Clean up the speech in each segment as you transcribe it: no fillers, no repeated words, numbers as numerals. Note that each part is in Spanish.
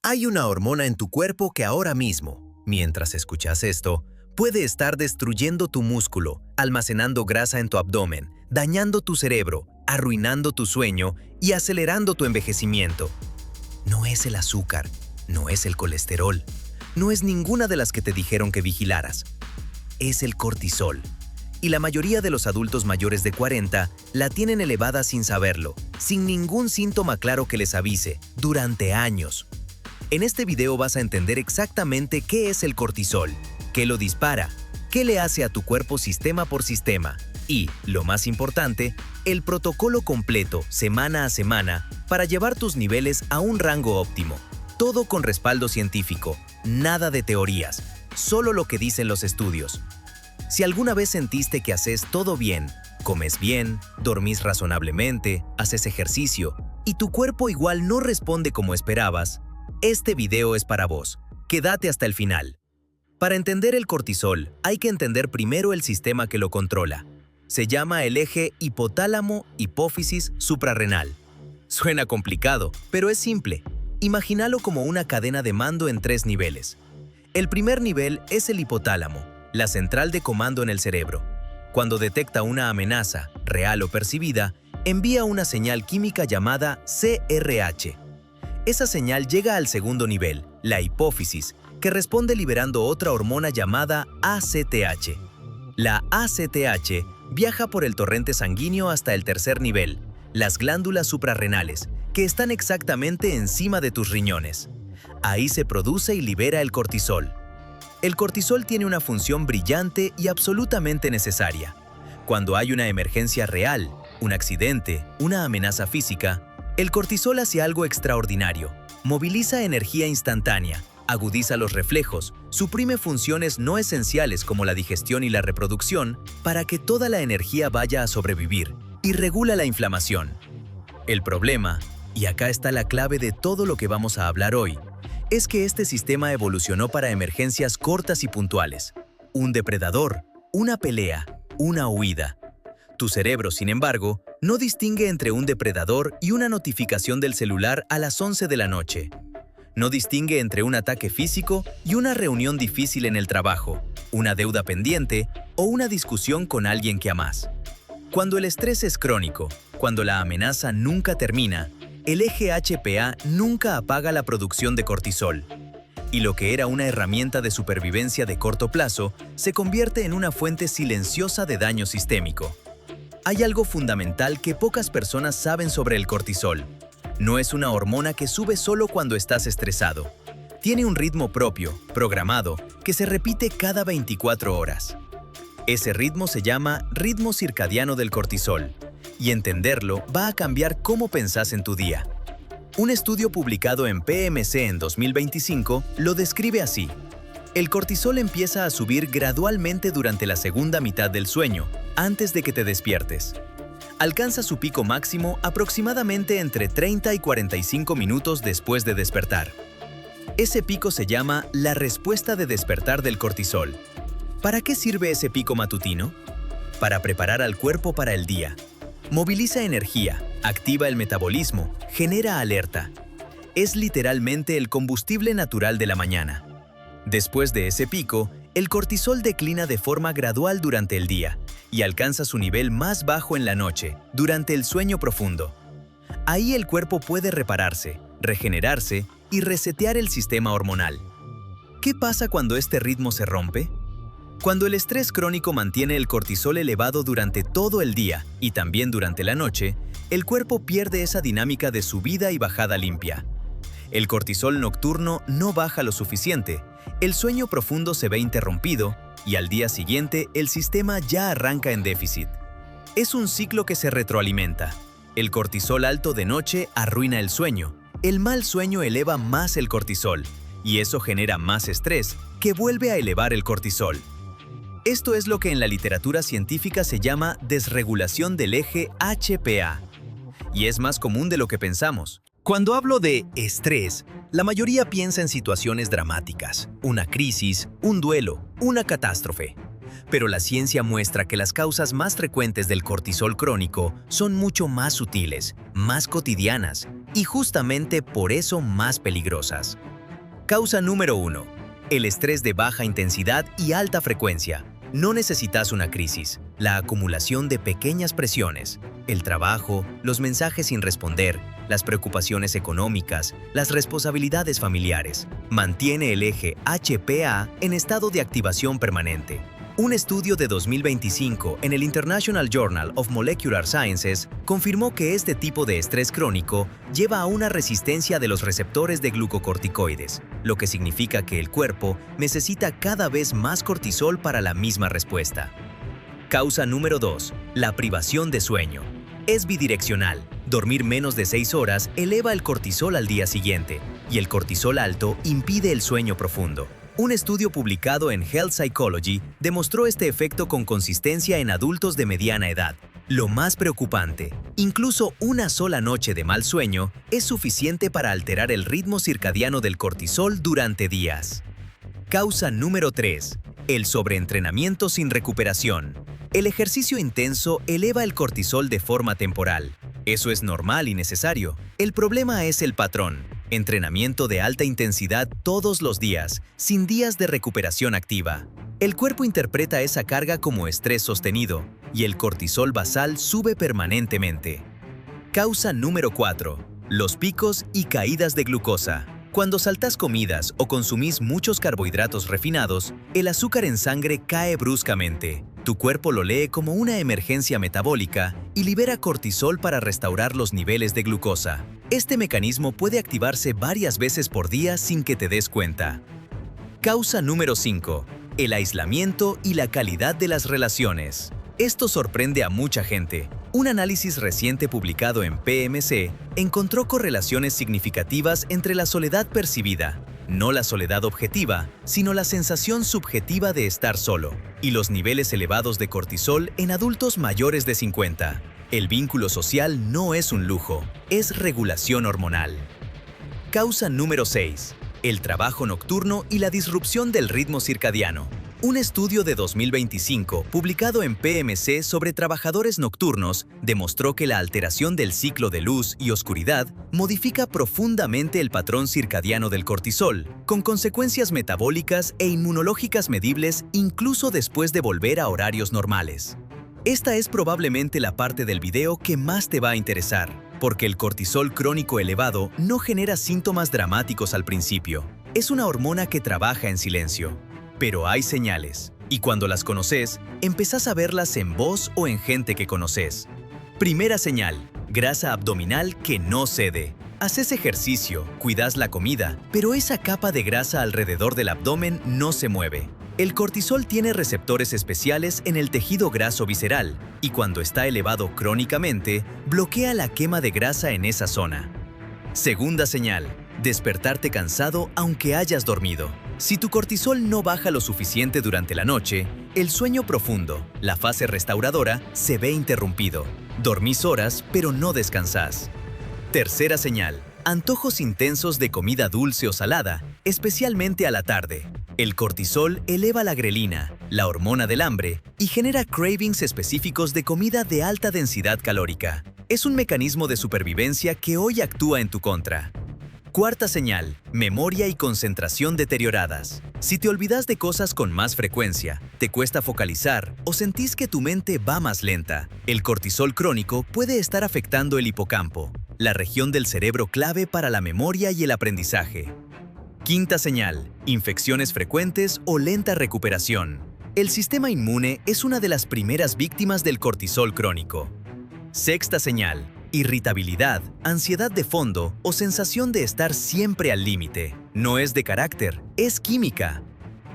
Hay una hormona en tu cuerpo que ahora mismo, mientras escuchas esto, puede estar destruyendo tu músculo, almacenando grasa en tu abdomen, dañando tu cerebro, arruinando tu sueño y acelerando tu envejecimiento. No es el azúcar, no es el colesterol, no es ninguna de las que te dijeron que vigilaras. Es el cortisol. Y la mayoría de los adultos mayores de 40 la tienen elevada sin saberlo, sin ningún síntoma claro que les avise, durante años. En este video vas a entender exactamente qué es el cortisol, qué lo dispara, qué le hace a tu cuerpo sistema por sistema y, lo más importante, el protocolo completo, semana a semana, para llevar tus niveles a un rango óptimo. Todo con respaldo científico, nada de teorías, solo lo que dicen los estudios. Si alguna vez sentiste que haces todo bien, comes bien, dormís razonablemente, haces ejercicio y tu cuerpo igual no responde como esperabas, este video es para vos. Quédate hasta el final. Para entender el cortisol, hay que entender primero el sistema que lo controla. Se llama el eje hipotálamo-hipófisis suprarrenal. Suena complicado, pero es simple. Imagínalo como una cadena de mando en 3 niveles. El primer nivel es el hipotálamo, la central de comando en el cerebro. Cuando detecta una amenaza, real o percibida, envía una señal química llamada CRH. Esa señal llega al segundo nivel, la hipófisis, que responde liberando otra hormona llamada ACTH. La ACTH viaja por el torrente sanguíneo hasta el tercer nivel, las glándulas suprarrenales, que están exactamente encima de tus riñones. Ahí se produce y libera el cortisol. El cortisol tiene una función brillante y absolutamente necesaria. Cuando hay una emergencia real, un accidente, una amenaza física, el cortisol hace algo extraordinario. Moviliza energía instantánea, agudiza los reflejos, suprime funciones no esenciales como la digestión y la reproducción para que toda la energía vaya a sobrevivir y regula la inflamación. El problema, y acá está la clave de todo lo que vamos a hablar hoy, es que este sistema evolucionó para emergencias cortas y puntuales. Un depredador, una pelea, una huida. Tu cerebro, sin embargo, no distingue entre un depredador y una notificación del celular a las 11 de la noche. No distingue entre un ataque físico y una reunión difícil en el trabajo, una deuda pendiente o una discusión con alguien que amás. Cuando el estrés es crónico, cuando la amenaza nunca termina, el eje HPA nunca apaga la producción de cortisol. Y lo que era una herramienta de supervivencia de corto plazo se convierte en una fuente silenciosa de daño sistémico. Hay algo fundamental que pocas personas saben sobre el cortisol. No es una hormona que sube solo cuando estás estresado. Tiene un ritmo propio, programado, que se repite cada 24 horas. Ese ritmo se llama ritmo circadiano del cortisol, y entenderlo va a cambiar cómo pensás en tu día. Un estudio publicado en PMC en 2025 lo describe así. El cortisol empieza a subir gradualmente durante la segunda mitad del sueño, antes de que te despiertes. Alcanza su pico máximo aproximadamente entre 30 y 45 minutos después de despertar. Ese pico se llama la respuesta de despertar del cortisol. ¿Para qué sirve ese pico matutino? Para preparar al cuerpo para el día. Moviliza energía, activa el metabolismo, genera alerta. Es literalmente el combustible natural de la mañana. Después de ese pico, el cortisol declina de forma gradual durante el día y alcanza su nivel más bajo en la noche, durante el sueño profundo. Ahí el cuerpo puede repararse, regenerarse y resetear el sistema hormonal. ¿Qué pasa cuando este ritmo se rompe? Cuando el estrés crónico mantiene el cortisol elevado durante todo el día y también durante la noche, el cuerpo pierde esa dinámica de subida y bajada limpia. El cortisol nocturno no baja lo suficiente, el sueño profundo se ve interrumpido y al día siguiente el sistema ya arranca en déficit. Es un ciclo que se retroalimenta. El cortisol alto de noche arruina el sueño, el mal sueño eleva más el cortisol y eso genera más estrés que vuelve a elevar el cortisol. Esto es lo que en la literatura científica se llama desregulación del eje HPA y es más común de lo que pensamos. Cuando hablo de estrés, la mayoría piensa en situaciones dramáticas, una crisis, un duelo, una catástrofe. Pero la ciencia muestra que las causas más frecuentes del cortisol crónico son mucho más sutiles, más cotidianas y justamente por eso más peligrosas. Causa número 1. El estrés de baja intensidad y alta frecuencia. No necesitas una crisis. La acumulación de pequeñas presiones, el trabajo, los mensajes sin responder, las preocupaciones económicas, las responsabilidades familiares, mantiene el eje HPA en estado de activación permanente. Un estudio de 2025 en el International Journal of Molecular Sciences confirmó que este tipo de estrés crónico lleva a una resistencia de los receptores de glucocorticoides, lo que significa que el cuerpo necesita cada vez más cortisol para la misma respuesta. Causa número 2. La privación de sueño. Es bidireccional. Dormir menos de 6 horas eleva el cortisol al día siguiente, y el cortisol alto impide el sueño profundo. Un estudio publicado en Health Psychology demostró este efecto con consistencia en adultos de mediana edad. Lo más preocupante, incluso una sola noche de mal sueño es suficiente para alterar el ritmo circadiano del cortisol durante días. Causa número 3. El sobreentrenamiento sin recuperación. El ejercicio intenso eleva el cortisol de forma temporal. Eso es normal y necesario. El problema es el patrón. Entrenamiento de alta intensidad todos los días, sin días de recuperación activa. El cuerpo interpreta esa carga como estrés sostenido, y el cortisol basal sube permanentemente. Causa número 4. Los picos y caídas de glucosa. Cuando saltas comidas o consumís muchos carbohidratos refinados, el azúcar en sangre cae bruscamente. Tu cuerpo lo lee como una emergencia metabólica y libera cortisol para restaurar los niveles de glucosa. Este mecanismo puede activarse varias veces por día sin que te des cuenta. Causa número 5. El aislamiento y la calidad de las relaciones. Esto sorprende a mucha gente. Un análisis reciente publicado en PMC encontró correlaciones significativas entre la soledad percibida, no la soledad objetiva, sino la sensación subjetiva de estar solo, y los niveles elevados de cortisol en adultos mayores de 50. El vínculo social no es un lujo, es regulación hormonal. Causa número 6. El trabajo nocturno y la disrupción del ritmo circadiano. Un estudio de 2025, publicado en PMC sobre trabajadores nocturnos, demostró que la alteración del ciclo de luz y oscuridad modifica profundamente el patrón circadiano del cortisol, con consecuencias metabólicas e inmunológicas medibles incluso después de volver a horarios normales. Esta es probablemente la parte del video que más te va a interesar, porque el cortisol crónico elevado no genera síntomas dramáticos al principio. Es una hormona que trabaja en silencio. Pero hay señales, y cuando las conoces, empezás a verlas en vos o en gente que conoces. Primera señal: grasa abdominal que no cede. Haces ejercicio, cuidas la comida, pero esa capa de grasa alrededor del abdomen no se mueve. El cortisol tiene receptores especiales en el tejido graso visceral, y cuando está elevado crónicamente, bloquea la quema de grasa en esa zona. Segunda señal: despertarte cansado aunque hayas dormido. Si tu cortisol no baja lo suficiente durante la noche, el sueño profundo, la fase restauradora, se ve interrumpido. Dormís horas, pero no descansás. Tercera señal: antojos intensos de comida dulce o salada, especialmente a la tarde. El cortisol eleva la grelina, la hormona del hambre, y genera cravings específicos de comida de alta densidad calórica. Es un mecanismo de supervivencia que hoy actúa en tu contra. Cuarta señal: memoria y concentración deterioradas. Si te olvidas de cosas con más frecuencia, te cuesta focalizar o sentís que tu mente va más lenta, el cortisol crónico puede estar afectando el hipocampo, la región del cerebro clave para la memoria y el aprendizaje. Quinta señal: infecciones frecuentes o lenta recuperación. El sistema inmune es una de las primeras víctimas del cortisol crónico. Sexta señal: irritabilidad, ansiedad de fondo o sensación de estar siempre al límite. No es de carácter, es química.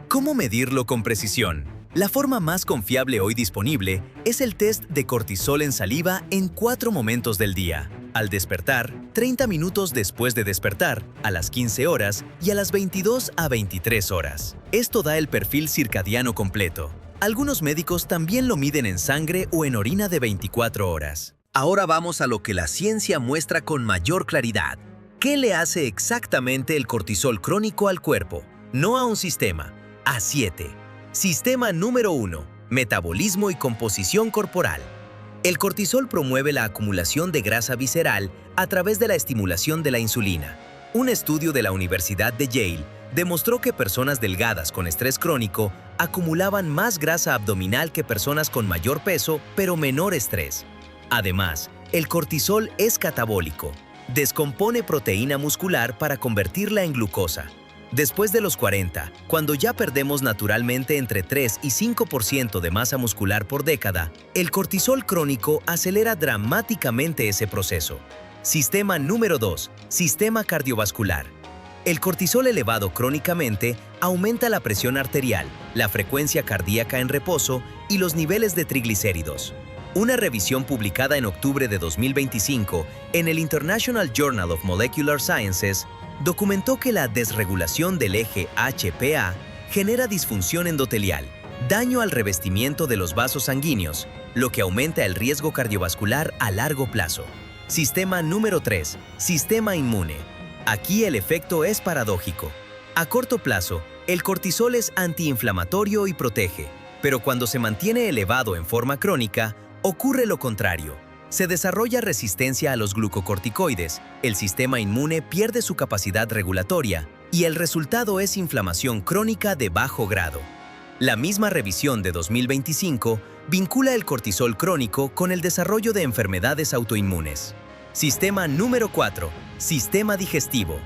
¿Cómo medirlo con precisión? La forma más confiable hoy disponible es el test de cortisol en saliva en 4 momentos del día. Al despertar, 30 minutos después de despertar, a las 15 horas y a las 22 a 23 horas. Esto da el perfil circadiano completo. Algunos médicos también lo miden en sangre o en orina de 24 horas. Ahora vamos a lo que la ciencia muestra con mayor claridad. ¿Qué le hace exactamente el cortisol crónico al cuerpo? No a un sistema, a 7. Sistema número 1. Metabolismo y composición corporal. El cortisol promueve la acumulación de grasa visceral a través de la estimulación de la insulina. Un estudio de la Universidad de Yale demostró que personas delgadas con estrés crónico acumulaban más grasa abdominal que personas con mayor peso pero menor estrés. Además, el cortisol es catabólico. Descompone proteína muscular para convertirla en glucosa. Después de los 40, cuando ya perdemos naturalmente entre 3 y 5% de masa muscular por década, el cortisol crónico acelera dramáticamente ese proceso. Sistema número 2. Sistema cardiovascular. El cortisol elevado crónicamente aumenta la presión arterial, la frecuencia cardíaca en reposo y los niveles de triglicéridos. Una revisión publicada en octubre de 2025 en el International Journal of Molecular Sciences documentó que la desregulación del eje HPA genera disfunción endotelial, daño al revestimiento de los vasos sanguíneos, lo que aumenta el riesgo cardiovascular a largo plazo. Sistema número 3. Sistema inmune. Aquí el efecto es paradójico. A corto plazo, el cortisol es antiinflamatorio y protege, pero cuando se mantiene elevado en forma crónica, ocurre lo contrario. Se desarrolla resistencia a los glucocorticoides, el sistema inmune pierde su capacidad regulatoria y el resultado es inflamación crónica de bajo grado. La misma revisión de 2025 vincula el cortisol crónico con el desarrollo de enfermedades autoinmunes. Sistema número 4. Sistema digestivo.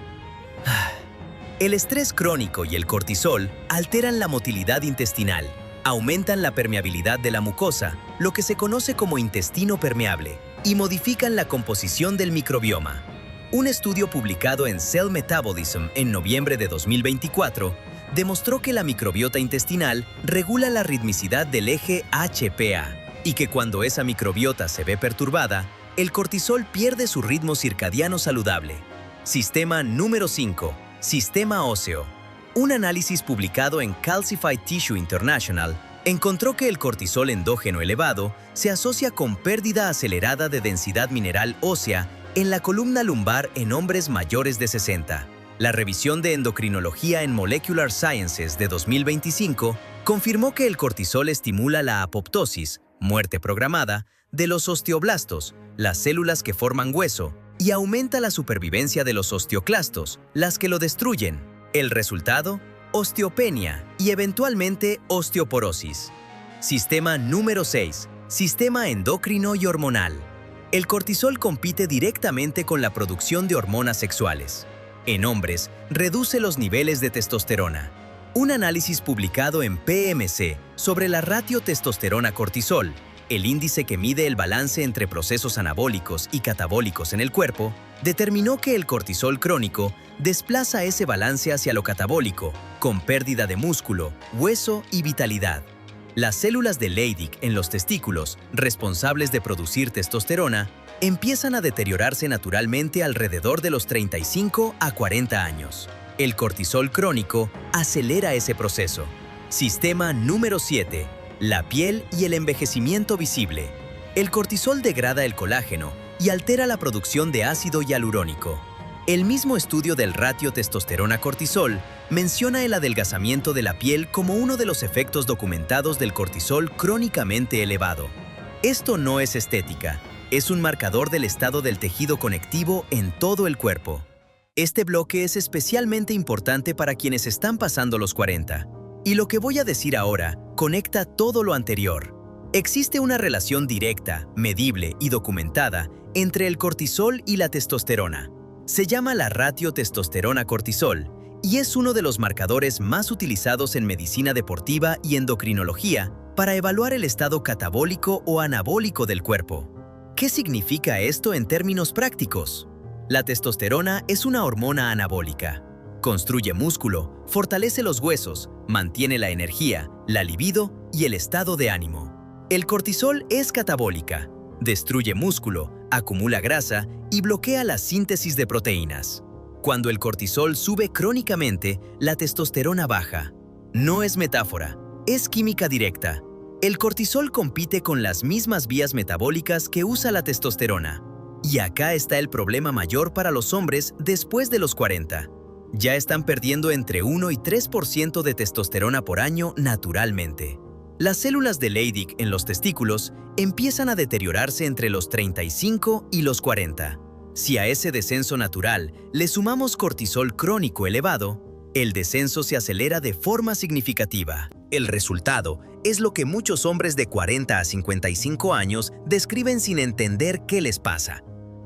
El estrés crónico y el cortisol alteran la motilidad intestinal, aumentan la permeabilidad de la mucosa, lo que se conoce como intestino permeable, y modifican la composición del microbioma. Un estudio publicado en Cell Metabolism en noviembre de 2024 demostró que la microbiota intestinal regula la ritmicidad del eje HPA y que cuando esa microbiota se ve perturbada, el cortisol pierde su ritmo circadiano saludable. Sistema número 5. Sistema óseo. Un análisis publicado en Calcified Tissue International encontró que el cortisol endógeno elevado se asocia con pérdida acelerada de densidad mineral ósea en la columna lumbar en hombres mayores de 60. La revisión de endocrinología en Molecular Sciences de 2025 confirmó que el cortisol estimula la apoptosis, muerte programada, de los osteoblastos, las células que forman hueso, y aumenta la supervivencia de los osteoclastos, las que lo destruyen. El resultado: osteopenia y eventualmente osteoporosis. Sistema número 6. Sistema endocrino y hormonal. El cortisol compite directamente con la producción de hormonas sexuales. En hombres, reduce los niveles de testosterona. Un análisis publicado en PMC sobre la ratio testosterona-cortisol, el índice que mide el balance entre procesos anabólicos y catabólicos en el cuerpo, determinó que el cortisol crónico desplaza ese balance hacia lo catabólico, con pérdida de músculo, hueso y vitalidad. Las células de Leydig en los testículos, responsables de producir testosterona, empiezan a deteriorarse naturalmente alrededor de los 35 a 40 años. El cortisol crónico acelera ese proceso. Sistema número 7. La piel y el envejecimiento visible. El cortisol degrada el colágeno y altera la producción de ácido hialurónico. El mismo estudio del ratio testosterona-cortisol menciona el adelgazamiento de la piel como uno de los efectos documentados del cortisol crónicamente elevado. Esto no es estética, es un marcador del estado del tejido conectivo en todo el cuerpo. Este bloque es especialmente importante para quienes están pasando los 40. Y lo que voy a decir ahora conecta todo lo anterior. Existe una relación directa, medible y documentada entre el cortisol y la testosterona. Se llama la ratio testosterona-cortisol y es uno de los marcadores más utilizados en medicina deportiva y endocrinología para evaluar el estado catabólico o anabólico del cuerpo. ¿Qué significa esto en términos prácticos? La testosterona es una hormona anabólica. Construye músculo, fortalece los huesos, mantiene la energía, la libido y el estado de ánimo. El cortisol es catabólica. Destruye músculo, acumula grasa y bloquea la síntesis de proteínas. Cuando el cortisol sube crónicamente, la testosterona baja. No es metáfora, es química directa. El cortisol compite con las mismas vías metabólicas que usa la testosterona. Y acá está el problema mayor para los hombres después de los 40. Ya están perdiendo entre 1 y 3% de testosterona por año naturalmente. Las células de Leydig en los testículos empiezan a deteriorarse entre los 35 y los 40. Si a ese descenso natural le sumamos cortisol crónico elevado, El descenso se acelera de forma significativa. El resultado es lo que muchos hombres de 40 a 55 años describen sin entender qué les pasa.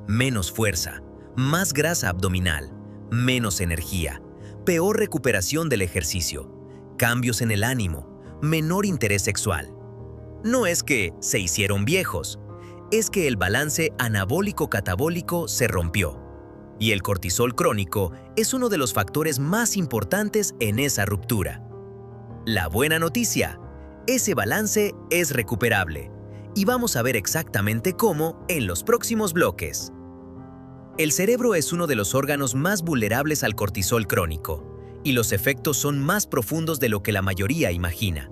Menos fuerza, más grasa abdominal, menos energía, peor recuperación del ejercicio, cambios en el ánimo, menor interés sexual. No es que se hicieron viejos, es que el balance anabólico-catabólico se rompió. Y el cortisol crónico es uno de los factores más importantes en esa ruptura. La buena noticia, ese balance es recuperable. Y vamos a ver exactamente cómo en los próximos bloques. El cerebro es uno de los órganos más vulnerables al cortisol crónico, y los efectos son más profundos de lo que la mayoría imagina.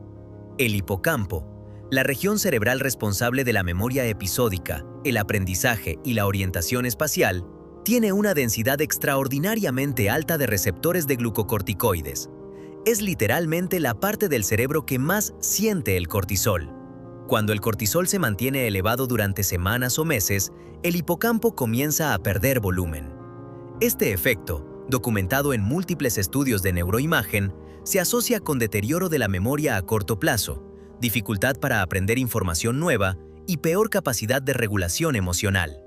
El hipocampo, la región cerebral responsable de la memoria episódica, el aprendizaje y la orientación espacial, tiene una densidad extraordinariamente alta de receptores de glucocorticoides. Es literalmente la parte del cerebro que más siente el cortisol. Cuando el cortisol se mantiene elevado durante semanas o meses, el hipocampo comienza a perder volumen. Este efecto, documentado en múltiples estudios de neuroimagen, se asocia con deterioro de la memoria a corto plazo, dificultad para aprender información nueva y peor capacidad de regulación emocional.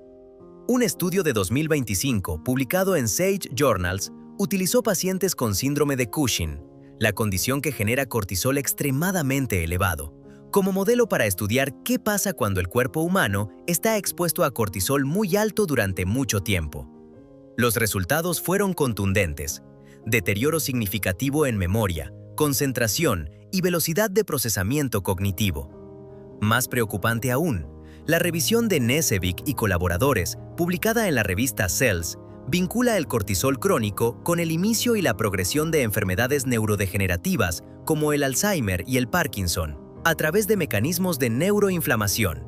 Un estudio de 2025, publicado en Sage Journals, utilizó pacientes con síndrome de Cushing, la condición que genera cortisol extremadamente elevado, como modelo para estudiar qué pasa cuando el cuerpo humano está expuesto a cortisol muy alto durante mucho tiempo. Los resultados fueron contundentes: deterioro significativo en memoria, concentración y velocidad de procesamiento cognitivo. Más preocupante aún, la revisión de Knežević y colaboradores, publicada en la revista Cells, vincula el cortisol crónico con el inicio y la progresión de enfermedades neurodegenerativas como el Alzheimer y el Parkinson, a través de mecanismos de neuroinflamación.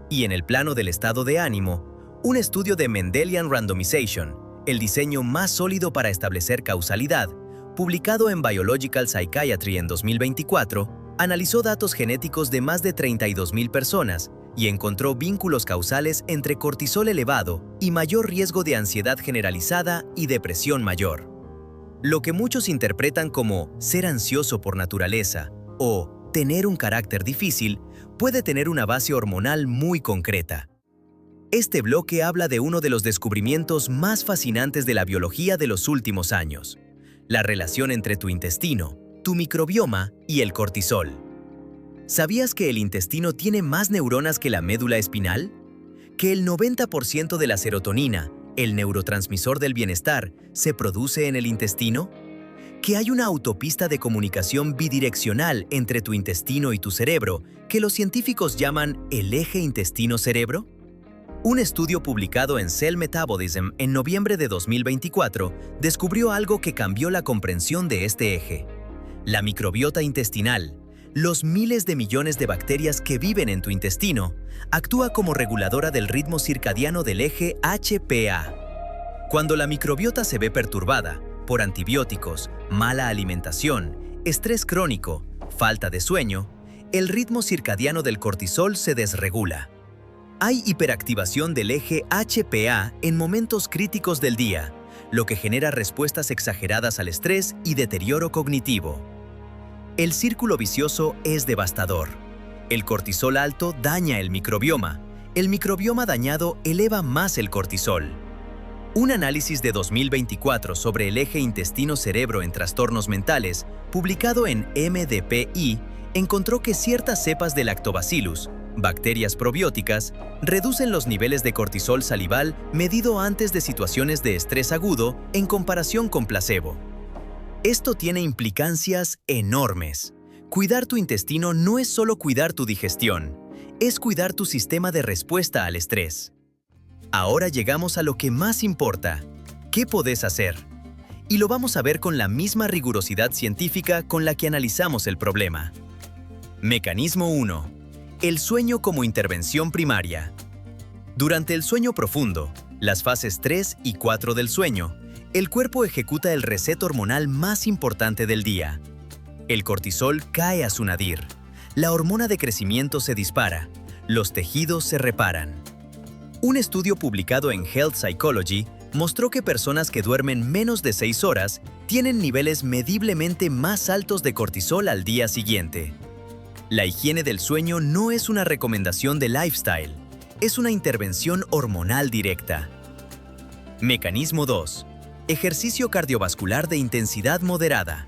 Y en el plano del estado de ánimo, un estudio de Mendelian Randomization, el diseño más sólido para establecer causalidad, publicado en Biological Psychiatry en 2024, analizó datos genéticos de más de 32,000 personas y encontró vínculos causales entre cortisol elevado y mayor riesgo de ansiedad generalizada y depresión mayor. Lo que muchos interpretan como ser ansioso por naturaleza o tener un carácter difícil puede tener una base hormonal muy concreta. Este bloque habla de uno de los descubrimientos más fascinantes de la biología de los últimos años: la relación entre tu intestino, tu microbioma y el cortisol. ¿Sabías que el intestino tiene más neuronas que la médula espinal? ¿Que el 90% de la serotonina, el neurotransmisor del bienestar, se produce en el intestino? ¿Que hay una autopista de comunicación bidireccional entre tu intestino y tu cerebro, que los científicos llaman el eje intestino-cerebro? Un estudio publicado en Cell Metabolism en noviembre de 2024 descubrió algo que cambió la comprensión de este eje: la microbiota intestinal. Los miles de millones de bacterias que viven en tu intestino actúa como reguladora del ritmo circadiano del eje HPA. Cuando la microbiota se ve perturbada por antibióticos, mala alimentación, estrés crónico, falta de sueño, el ritmo circadiano del cortisol se desregula. Hay hiperactivación del eje HPA en momentos críticos del día, lo que genera respuestas exageradas al estrés y deterioro cognitivo. El círculo vicioso es devastador. El cortisol alto daña el microbioma dañado eleva más el cortisol. Un análisis de 2024 sobre el eje intestino-cerebro en trastornos mentales, publicado en MDPI, encontró que ciertas cepas de Lactobacillus, bacterias probióticas, reducen los niveles de cortisol salival medido antes de situaciones de estrés agudo en comparación con placebo. Esto tiene implicancias enormes. Cuidar tu intestino no es solo cuidar tu digestión, es cuidar tu sistema de respuesta al estrés. Ahora llegamos a lo que más importa: ¿qué podés hacer? Y lo vamos a ver con la misma rigurosidad científica con la que analizamos el problema. Mecanismo 1. El sueño como intervención primaria. Durante el sueño profundo, las fases 3 y 4 del sueño, el cuerpo ejecuta el reset hormonal más importante del día. El cortisol cae a su nadir, la hormona de crecimiento se dispara, los tejidos se reparan. Un estudio publicado en Health Psychology mostró que personas que duermen menos de 6 horas tienen niveles mediblemente más altos de cortisol al día siguiente. La higiene del sueño no es una recomendación de lifestyle, es una intervención hormonal directa. Mecanismo 2. Ejercicio cardiovascular de intensidad moderada.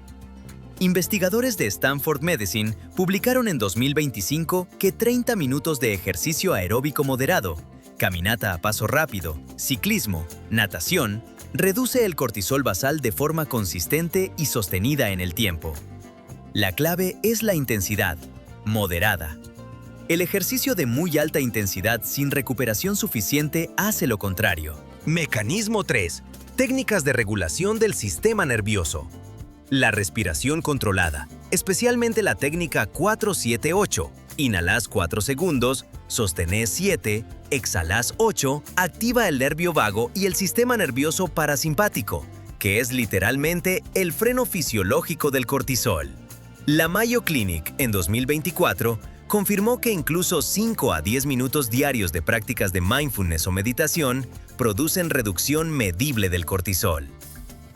Investigadores de Stanford Medicine publicaron en 2025 que 30 minutos de ejercicio aeróbico moderado, caminata a paso rápido, ciclismo, natación, reduce el cortisol basal de forma consistente y sostenida en el tiempo. La clave es la intensidad, moderada. El ejercicio de muy alta intensidad sin recuperación suficiente hace lo contrario. Mecanismo 3. Técnicas de regulación del sistema nervioso. La respiración controlada, especialmente la técnica 4-7-8. Inhalás 4 segundos, sostenés 7, exhalás 8, activa el nervio vago y el sistema nervioso parasimpático, que es literalmente el freno fisiológico del cortisol. La Mayo Clinic, en 2024, confirmó que incluso 5 a 10 minutos diarios de prácticas de mindfulness o meditación producen reducción medible del cortisol.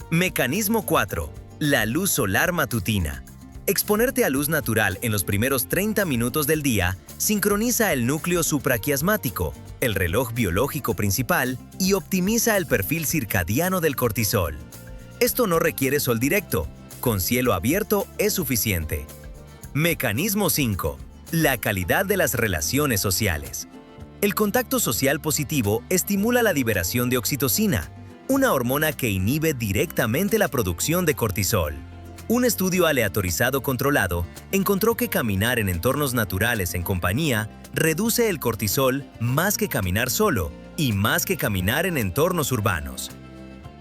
Mecanismo 4. La luz solar matutina. Exponerte a luz natural en los primeros 30 minutos del día sincroniza el núcleo supraquiasmático, el reloj biológico principal, y optimiza el perfil circadiano del cortisol. Esto no requiere sol directo, con cielo abierto es suficiente. Mecanismo 5. La calidad de las relaciones sociales. El contacto social positivo estimula la liberación de oxitocina, una hormona que inhibe directamente la producción de cortisol. Un estudio aleatorizado controlado encontró que caminar en entornos naturales en compañía reduce el cortisol más que caminar solo y más que caminar en entornos urbanos.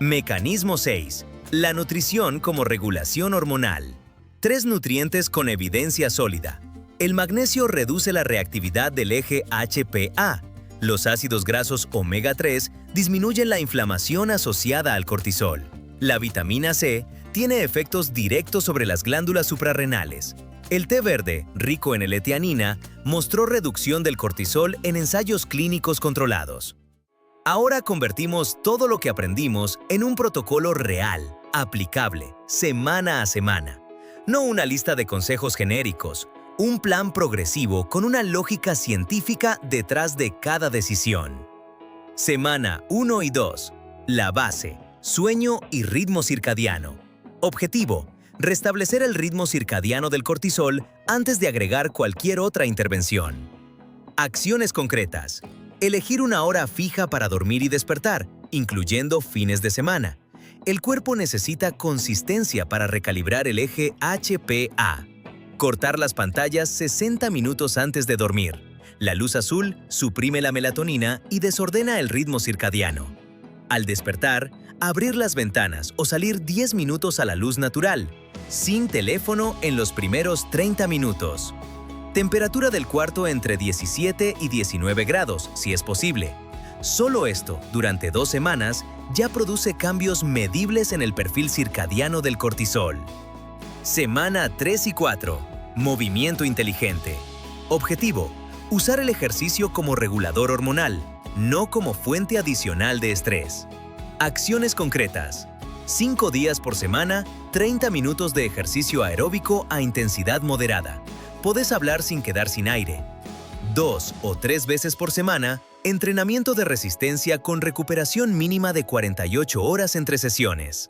Mecanismo 6. La nutrición como regulación hormonal. 3 nutrientes con evidencia sólida. El magnesio reduce la reactividad del eje HPA. Los ácidos grasos omega 3 disminuyen la inflamación asociada al cortisol. La vitamina C tiene efectos directos sobre las glándulas suprarrenales. El té verde, rico en L-teanina, mostró reducción del cortisol en ensayos clínicos controlados. Ahora convertimos todo lo que aprendimos en un protocolo real, aplicable, semana a semana. No una lista de consejos genéricos, un plan progresivo con una lógica científica detrás de cada decisión. Semana 1 y 2. La base, sueño y ritmo circadiano. Objetivo: restablecer el ritmo circadiano del cortisol antes de agregar cualquier otra intervención. Acciones concretas. Elegir una hora fija para dormir y despertar, incluyendo fines de semana. El cuerpo necesita consistencia para recalibrar el eje HPA. Cortar las pantallas 60 minutos antes de dormir. La luz azul suprime la melatonina y desordena el ritmo circadiano. Al despertar, abrir las ventanas o salir 10 minutos a la luz natural, sin teléfono en los primeros 30 minutos. Temperatura del cuarto entre 17 y 19 grados, si es posible. Solo esto, durante 2 semanas, ya produce cambios medibles en el perfil circadiano del cortisol. Semana 3 y 4. Movimiento inteligente. Objetivo: usar el ejercicio como regulador hormonal, no como fuente adicional de estrés. Acciones concretas. 5 días por semana, 30 minutos de ejercicio aeróbico a intensidad moderada. Podés hablar sin quedar sin aire. 2 o 3 veces por semana, entrenamiento de resistencia con recuperación mínima de 48 horas entre sesiones.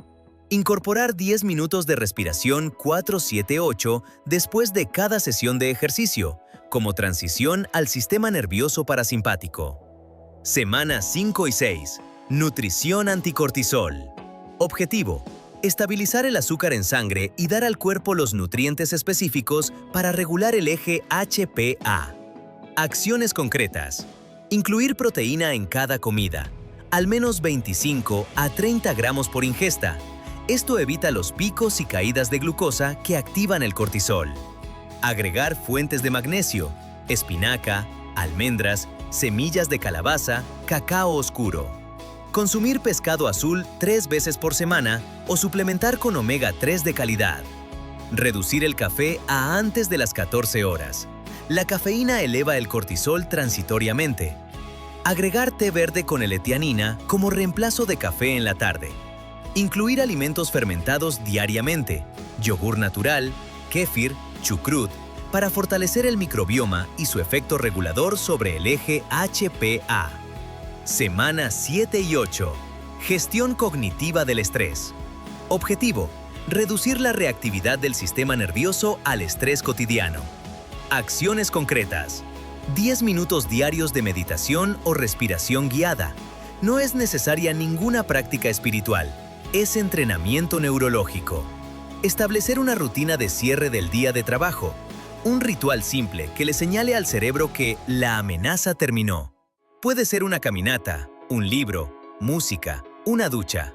Incorporar 10 minutos de respiración 4-7-8 después de cada sesión de ejercicio, como transición al sistema nervioso parasimpático. Semanas 5 y 6. Nutrición anticortisol. Objetivo: estabilizar el azúcar en sangre y dar al cuerpo los nutrientes específicos para regular el eje HPA. Acciones concretas. Incluir proteína en cada comida, al menos 25 a 30 gramos por ingesta. Esto evita los picos y caídas de glucosa que activan el cortisol. Agregar fuentes de magnesio, espinaca, almendras, semillas de calabaza, cacao oscuro. Consumir pescado azul 3 veces por semana o suplementar con omega 3 de calidad. Reducir el café a antes de las 14 horas. La cafeína eleva el cortisol transitoriamente. Agregar té verde con L-teanina como reemplazo de café en la tarde. Incluir alimentos fermentados diariamente, yogur natural, kéfir, chucrut, para fortalecer el microbioma y su efecto regulador sobre el eje HPA. Semana 7 y 8. Gestión cognitiva del estrés. Objetivo: reducir la reactividad del sistema nervioso al estrés cotidiano. Acciones concretas. 10 minutos diarios de meditación o respiración guiada. No es necesaria ninguna práctica espiritual, es entrenamiento neurológico. Establecer una rutina de cierre del día de trabajo. Un ritual simple que le señale al cerebro que la amenaza terminó. Puede ser una caminata, un libro, música, una ducha.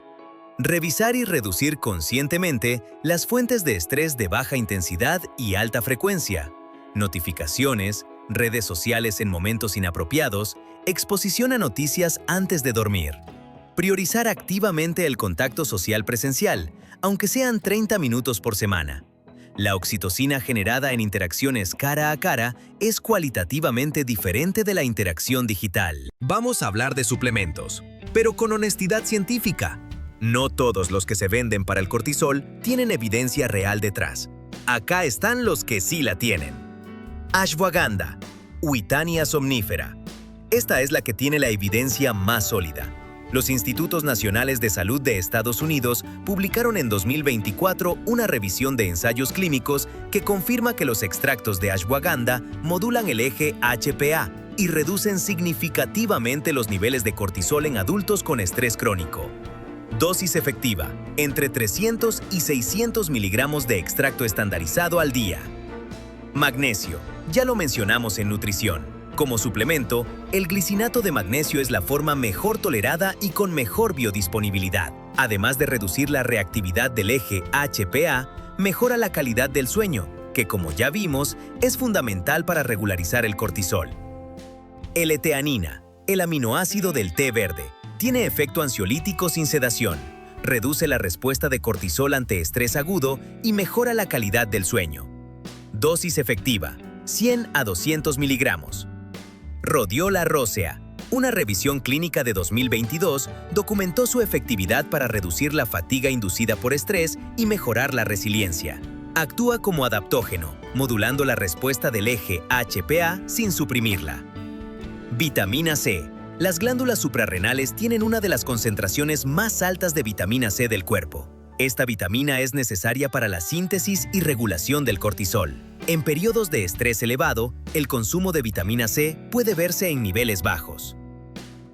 Revisar y reducir conscientemente las fuentes de estrés de baja intensidad y alta frecuencia. Notificaciones, redes sociales en momentos inapropiados, exposición a noticias antes de dormir. Priorizar activamente el contacto social presencial, aunque sean 30 minutos por semana. La oxitocina generada en interacciones cara a cara es cualitativamente diferente de la interacción digital. Vamos a hablar de suplementos, pero con honestidad científica. No todos los que se venden para el cortisol tienen evidencia real detrás. Acá están los que sí la tienen. Ashwagandha, Withania somnífera. Esta es la que tiene la evidencia más sólida. Los Institutos Nacionales de Salud de Estados Unidos publicaron en 2024 una revisión de ensayos clínicos que confirma que los extractos de ashwagandha modulan el eje HPA y reducen significativamente los niveles de cortisol en adultos con estrés crónico. Dosis efectiva: entre 300 y 600 miligramos de extracto estandarizado al día. Magnesio. Ya lo mencionamos en nutrición. Como suplemento, el glicinato de magnesio es la forma mejor tolerada y con mejor biodisponibilidad. Además de reducir la reactividad del eje HPA, mejora la calidad del sueño, que como ya vimos, es fundamental para regularizar el cortisol. L-teanina, el aminoácido del té verde, tiene efecto ansiolítico sin sedación, reduce la respuesta de cortisol ante estrés agudo y mejora la calidad del sueño. Dosis efectiva: 100 a 200 miligramos. Rhodiola rosea. Una revisión clínica de 2022 documentó su efectividad para reducir la fatiga inducida por estrés y mejorar la resiliencia. Actúa como adaptógeno, modulando la respuesta del eje HPA sin suprimirla. Vitamina C. Las glándulas suprarrenales tienen una de las concentraciones más altas de vitamina C del cuerpo. Esta vitamina es necesaria para la síntesis y regulación del cortisol. En periodos de estrés elevado, el consumo de vitamina C puede verse en niveles bajos.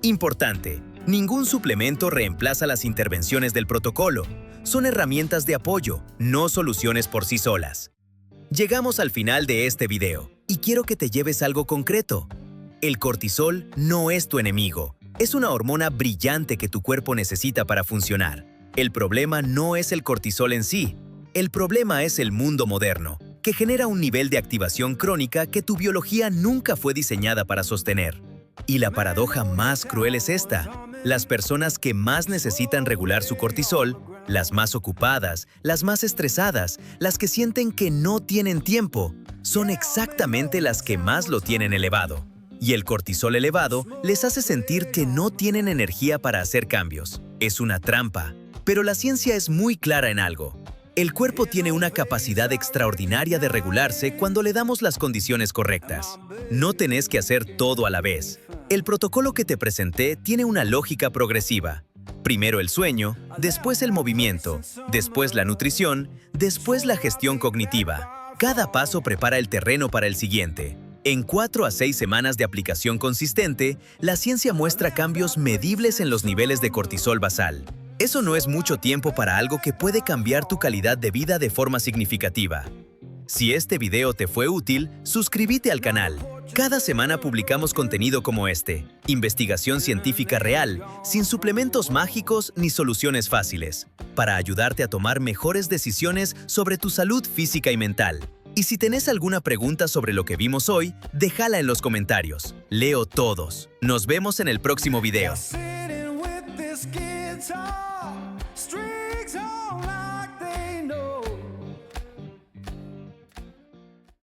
Importante: ningún suplemento reemplaza las intervenciones del protocolo. Son herramientas de apoyo, no soluciones por sí solas. Llegamos al final de este video y quiero que te lleves algo concreto. El cortisol no es tu enemigo. Es una hormona brillante que tu cuerpo necesita para funcionar. El problema no es el cortisol en sí. El problema es el mundo moderno, que genera un nivel de activación crónica que tu biología nunca fue diseñada para sostener. Y la paradoja más cruel es esta: las personas que más necesitan regular su cortisol, las más ocupadas, las más estresadas, las que sienten que no tienen tiempo, son exactamente las que más lo tienen elevado. Y el cortisol elevado les hace sentir que no tienen energía para hacer cambios. Es una trampa. Pero la ciencia es muy clara en algo. El cuerpo tiene una capacidad extraordinaria de regularse cuando le damos las condiciones correctas. No tenés que hacer todo a la vez. El protocolo que te presenté tiene una lógica progresiva. Primero el sueño, después el movimiento, después la nutrición, después la gestión cognitiva. Cada paso prepara el terreno para el siguiente. En 4 a 6 semanas de aplicación consistente, la ciencia muestra cambios medibles en los niveles de cortisol basal. Eso no es mucho tiempo para algo que puede cambiar tu calidad de vida de forma significativa. Si este video te fue útil, suscríbete al canal. Cada semana publicamos contenido como este, investigación científica real, sin suplementos mágicos ni soluciones fáciles, para ayudarte a tomar mejores decisiones sobre tu salud física y mental. Y si tenés alguna pregunta sobre lo que vimos hoy, déjala en los comentarios. Leo todos. Nos vemos en el próximo video.